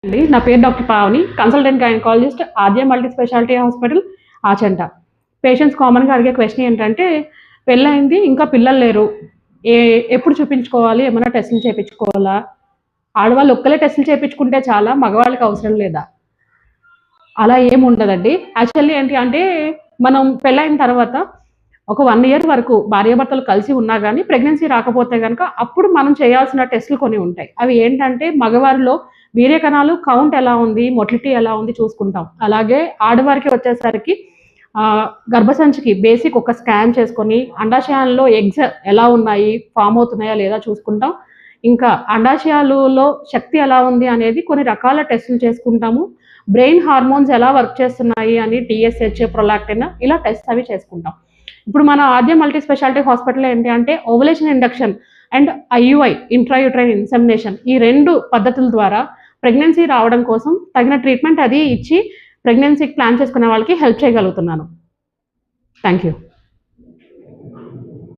అండి నా పేరు doctor Pavani, consultant gynaecologist, Aadya multi speciality hospital Achanta. Patients కామన్గా అడిగే క్వశ్చన్ ఏంటంటే, పెళ్ళయింది ఇంకా పిల్లలు లేరు, ఎప్పుడు చూపించుకోవాలి, ఏమైనా టెస్టులు చేయించుకోవాలా, ఆడవాళ్ళు ఒక్కలే టెస్టులు చేయించుకుంటే చాలా, మగవాళ్ళకి అవసరం లేదా? అలా ఏమి ఉండదండి. యాక్చువల్లీ ఏంటి అంటే, మనం పెళ్ళైన తర్వాత ఒక 1 ఇయర్ వరకు భార్యాభర్తలు కలిసి ఉన్నా కానీ ప్రెగ్నెన్సీ రాకపోతే కనుక అప్పుడు మనం చేయాల్సిన టెస్టులు కొన్ని ఉంటాయి. అవి ఏంటంటే, మగవారిలో వీర్య కణాలు కౌంట్ ఎలా ఉంది, మొటిలిటీ ఎలా ఉంది చూసుకుంటాం. అలాగే ఆడవారికి వచ్చేసరికి గర్భసంచికి బేసిక్ ఒక స్కాన్ చేసుకొని, అండాశయాల్లో ఎగ్స్ ఎలా ఉన్నాయి, ఫామ్ అవుతున్నాయా లేదా చూసుకుంటాం. ఇంకా అండాశయాలలో శక్తి ఎలా ఉంది అనేది కొన్ని రకాల టెస్టులు చేసుకుంటాము. బ్రెయిన్ హార్మోన్స్ ఎలా వర్క్ చేస్తున్నాయి అని TSH, ప్రొలాక్టిన్ ఇలా టెస్ట్ అవి చేసుకుంటాం. ఇప్పుడు మన ఆద్య మల్టీ స్పెషాలిటీ హాస్పిటల్ ఏంటి అంటే, ovulation induction and IUI, intrauterine insemination, ఈ 2 పద్ధతుల ద్వారా ప్రెగ్నెన్సీ రావడం కోసం తగిన ట్రీట్మెంట్ అది ఇచ్చి ప్రెగ్నెన్సీకి ప్లాన్ చేసుకునే వాళ్ళకి హెల్ప్ చేయగలుగుతున్నాను. Thank you.